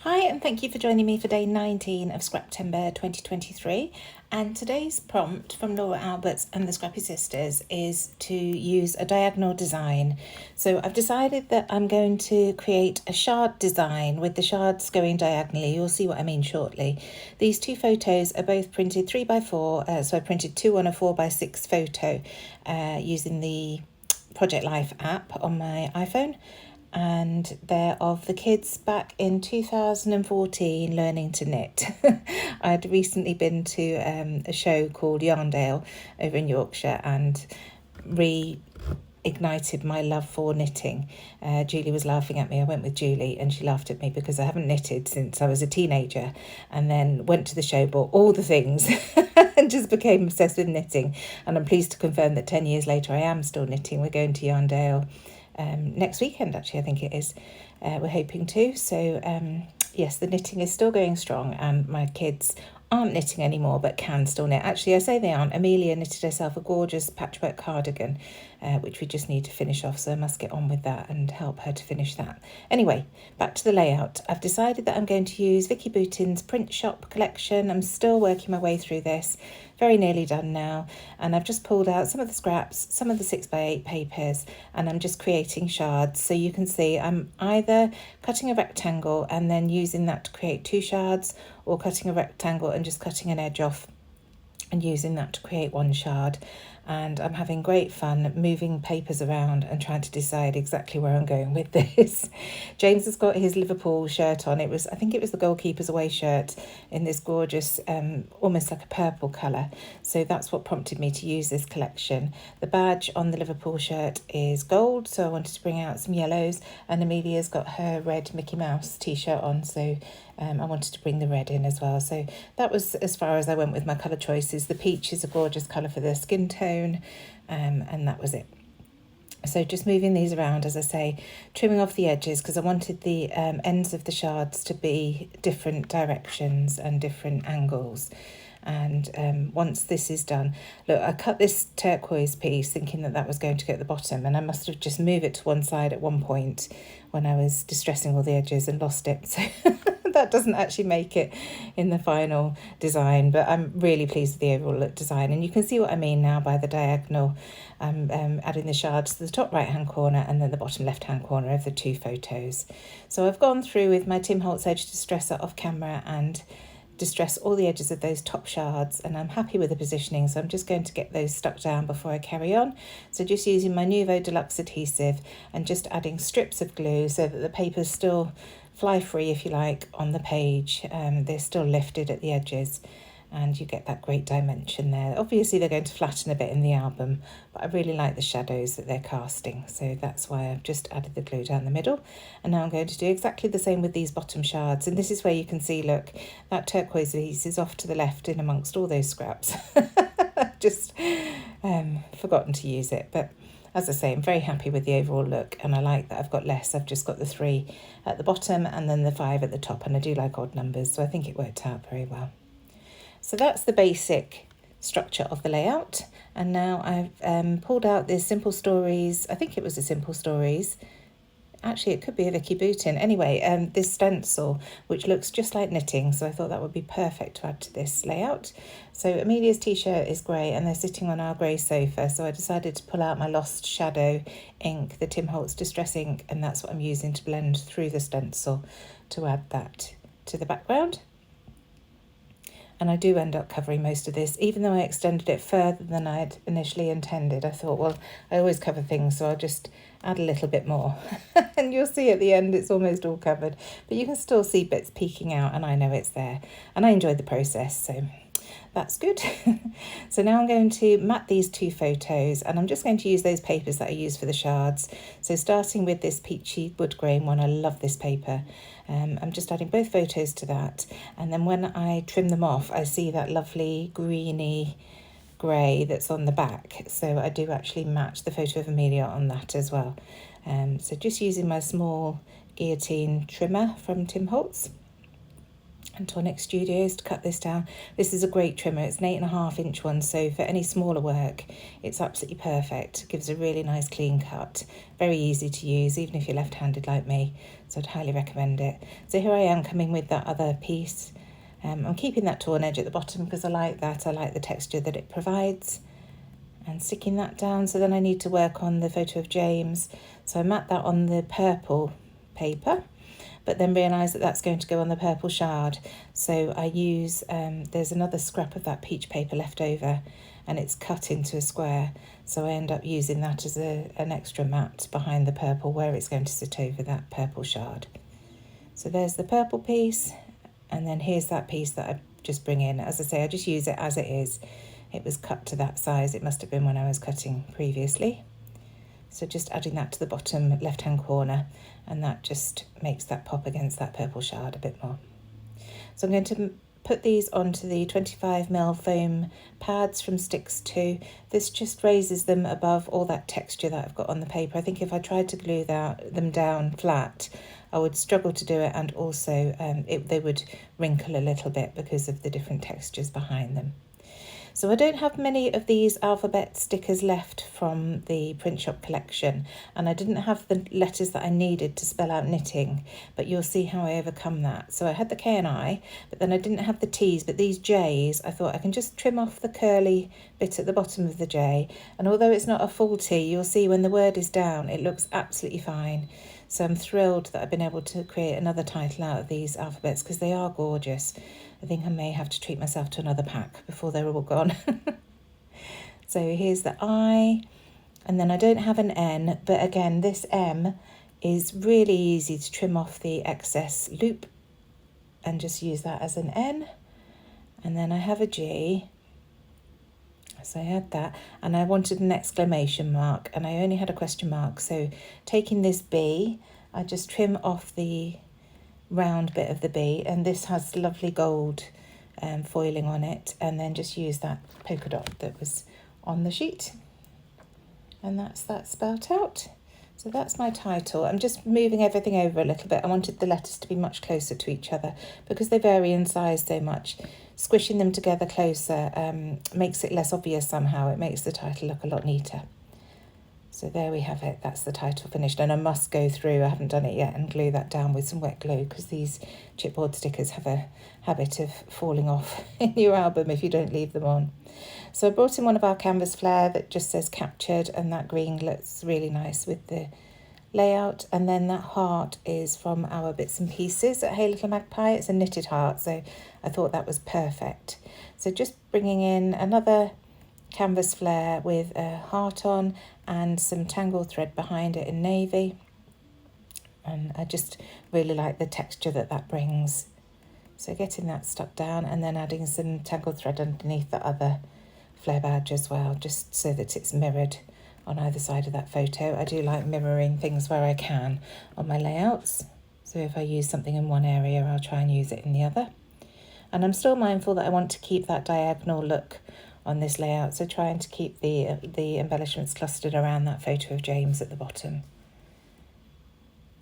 Hi, and thank you for joining me for day 19 of Scraptember 2023. And today's prompt from Laura Alberts and the Scrappy Sisters is to use a diagonal design. So I've decided that I'm going to create a shard design with the shards going diagonally. You'll see what I mean shortly. These two photos are both printed 3x4, so I printed two on a 4x6 photo using the Project Life app on my iPhone. And they're of the kids back in 2014 learning to knit. I'd recently been to a show called Yarndale over in Yorkshire and reignited my love for knitting. Julie was laughing at me. I went with Julie and she laughed at me because I haven't knitted since I was a teenager, and then went to the show, bought all the things and just became obsessed with knitting. And I'm pleased to confirm that 10 years later I am still knitting. We're going to Yarndale next weekend, actually, I think it is. We're hoping to. So, yes, the knitting is still going strong, and my kids aren't knitting anymore but can still knit. Actually, I say they aren't. Amelia knitted herself a gorgeous patchwork cardigan, which we just need to finish off, so I must get on with that and help her to finish that. Anyway, back to the layout. I've decided that I'm going to use Vicki Boutin's print shop collection. I'm still working my way through this, very nearly done now, and I've just pulled out some of the scraps, some of the 6x8 papers, and I'm just creating shards. So you can see I'm either cutting a rectangle and then using that to create two shards, or cutting a rectangle and just cutting an edge off and using that to create one shard. And I'm having great fun moving papers around and trying to decide exactly where I'm going with this. James has got his Liverpool shirt on. I think it was the goalkeeper's away shirt in this gorgeous, almost like a purple colour. So that's what prompted me to use this collection. The badge on the Liverpool shirt is gold, so I wanted to bring out some yellows. And Amelia's got her red Mickey Mouse t-shirt on, so I wanted to bring the red in as well. So that was as far as I went with my colour choices. The peach is a gorgeous colour for the skin tone, and that was it. So just moving these around, as I say, trimming off the edges because I wanted the ends of the shards to be different directions and different angles. And once this is done, look, I cut this turquoise piece thinking that that was going to go at the bottom, and I must have just moved it to one side at one point when I was distressing all the edges and lost it. So that doesn't actually make it in the final design, but I'm really pleased with the overall look design. And you can see what I mean now by the diagonal. I'm adding the shards to the top right hand corner and then the bottom left hand corner of the two photos. So I've gone through with my Tim Holtz Edge Distresser off camera and distress all the edges of those top shards, and I'm happy with the positioning, so I'm just going to get those stuck down before I carry on. So just using my Nuvo Deluxe adhesive and just adding strips of glue so that the papers still fly free, if you like, on the page. They're still lifted at the edges and you get that great dimension there. Obviously they're going to flatten a bit in the album, but I really like the shadows that they're casting, so that's why I've just added the glue down the middle. And now I'm going to do exactly the same with these bottom shards, and this is where you can see, look, that turquoise piece is off to the left in amongst all those scraps. Just forgotten to use it, but as I say, I'm very happy with the overall look, and I like that I've got less. I've just got the 3 at the bottom and then the 5 at the top, and I do like odd numbers, so I think it worked out very well. So that's the basic structure of the layout. And now I've pulled out this Simple Stories, I think it was a Simple Stories, actually it could be a Vicki Boutin. Anyway, this stencil, which looks just like knitting, so I thought that would be perfect to add to this layout. So Amelia's t-shirt is grey and they're sitting on our grey sofa, so I decided to pull out my Lost Shadow ink, the Tim Holtz Distress ink, and that's what I'm using to blend through the stencil to add that to the background. And I do end up covering most of this, even though I extended it further than I had initially intended. I thought, well, I always cover things, so I'll just add a little bit more. And you'll see at the end it's almost all covered. But you can still see bits peeking out, and I know it's there. And I enjoyed the process, so that's good. So now I'm going to mat these two photos, and I'm just going to use those papers that I used for the shards. So starting with this peachy wood grain one, I love this paper. I'm just adding both photos to that, and then when I trim them off I see that lovely greeny grey that's on the back, so I do actually match the photo of Amelia on that as well. So just using my small guillotine trimmer from Tim Holtz, and Tonic Studios to cut this down. This is a great trimmer. It's an 8.5 inch one, so for any smaller work it's absolutely perfect. It gives a really nice clean cut, very easy to use even if you're left-handed like me, so I'd highly recommend it. So here I am coming with that other piece. I'm keeping that torn edge at the bottom because I like that. I like the texture that it provides, and sticking that down. So then I need to work on the photo of James, so I matte that on the purple paper, but then realise that that's going to go on the purple shard. So I use, there's another scrap of that peach paper left over and it's cut into a square. So I end up using that as an extra matte behind the purple where it's going to sit over that purple shard. So there's the purple piece, and then here's that piece that I just bring in. As I say, I just use it as it is. It was cut to that size. It must have been when I was cutting previously. So just adding that to the bottom left-hand corner, and that just makes that pop against that purple shard a bit more. So I'm going to put these onto the 25mm foam pads from Sticks 2. This just raises them above all that texture that I've got on the paper. I think if I tried to glue them down flat, I would struggle to do it, and also they would wrinkle a little bit because of the different textures behind them. So I don't have many of these alphabet stickers left from the print shop collection, and I didn't have the letters that I needed to spell out knitting, but you'll see how I overcome that. So I had the K and I, but then I didn't have the T's, but these J's, I thought I can just trim off the curly bit at the bottom of the J, and although it's not a full T, you'll see when the word is down, it looks absolutely fine. So I'm thrilled that I've been able to create another title out of these alphabets because they are gorgeous. I think I may have to treat myself to another pack before they're all gone. So here's the I, and then I don't have an N, but again, this M is really easy to trim off the excess loop and just use that as an N. And then I have a G. So I had that, and I wanted an exclamation mark, and I only had a question mark. So taking this B, I just trim off the round bit of the B, and this has lovely gold foiling on it, and then just use that polka dot that was on the sheet, and that's that spelt out. So that's my title. I'm just moving everything over a little bit. I wanted the letters to be much closer to each other because they vary in size so much. Squishing them together closer makes it less obvious somehow. It makes the title look a lot neater. So there we have it. That's the title finished. And I must go through, I haven't done it yet, and glue that down with some wet glue because these chipboard stickers have a habit of falling off in your album if you don't leave them on. So I brought in one of our canvas Flair that just says captured, and that green looks really nice with the layout. And then that heart is from our Bits and Pieces at Hey Little Magpie. It's a knitted heart, so I thought that was perfect. So just bringing in another canvas Flair with a heart on and some tangled thread behind it in navy, and I just really like the texture that brings. So getting that stuck down and then adding some tangled thread underneath the other Flair badge as well, just so that it's mirrored on either side of that photo. I do like mirroring things where I can on my layouts, so if I use something in one area I'll try and use it in the other. And I'm still mindful that I want to keep that diagonal look on this layout, so trying to keep the embellishments clustered around that photo of James at the bottom.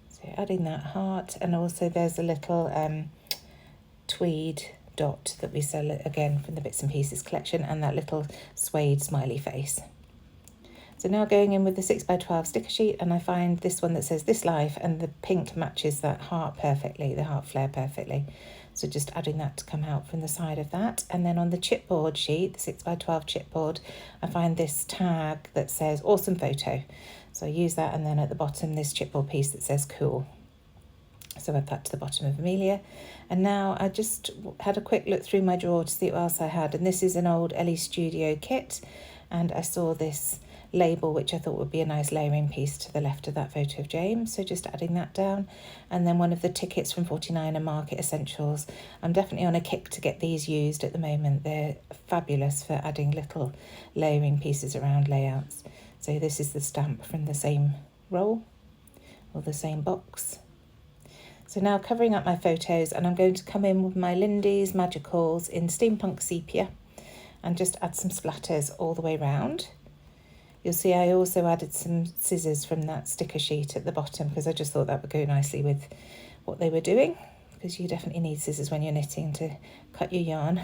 So adding that heart, and also there's a little tweed dot that we sell again from the Bits and Pieces collection, and that little suede smiley face. So now going in with the 6x12 sticker sheet, and I find this one that says This Life, and the pink matches that heart perfectly, the heart flare perfectly. So just adding that to come out from the side of that. And then on the chipboard sheet, the 6x12 chipboard, I find this tag that says Awesome Photo. So I use that, and then at the bottom this chipboard piece that says Cool. So add that to the bottom of Amelia. And now I just had a quick look through my drawer to see what else I had. And this is an old Ellie Studio kit. And I saw this label, which I thought would be a nice layering piece to the left of that photo of James. So just adding that down. And then one of the tickets from 49 and Market Essentials. I'm definitely on a kick to get these used at the moment. They're fabulous for adding little layering pieces around layouts. So this is the stamp from the same roll, or the same box. So now covering up my photos, and I'm going to come in with my Lindy's Magicals in Steampunk Sepia and just add some splatters all the way round. You'll see I also added some scissors from that sticker sheet at the bottom because I just thought that would go nicely with what they were doing, because you definitely need scissors when you're knitting to cut your yarn.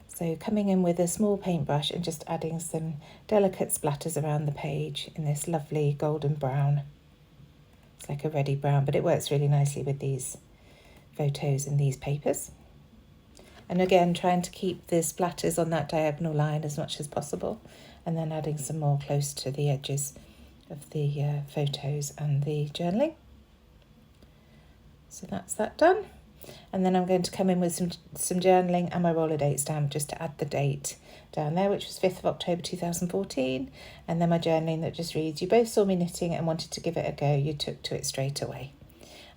So coming in with a small paintbrush and just adding some delicate splatters around the page in this lovely golden brown. It's like a reddy brown, but it works really nicely with these photos and these papers. And again, trying to keep the splatters on that diagonal line as much as possible, and then adding some more close to the edges of the photos and the journaling. So that's that done. And then I'm going to come in with some journaling and my roller date stamp just to add the date down there, which was 5th of October 2014. And then my journaling that just reads, "You both saw me knitting and wanted to give it a go. You took to it straight away."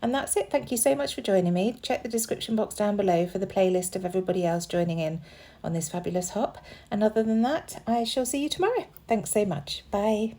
And that's it. Thank you so much for joining me. Check the description box down below for the playlist of everybody else joining in on this fabulous hop. And other than that, I shall see you tomorrow. Thanks so much. Bye.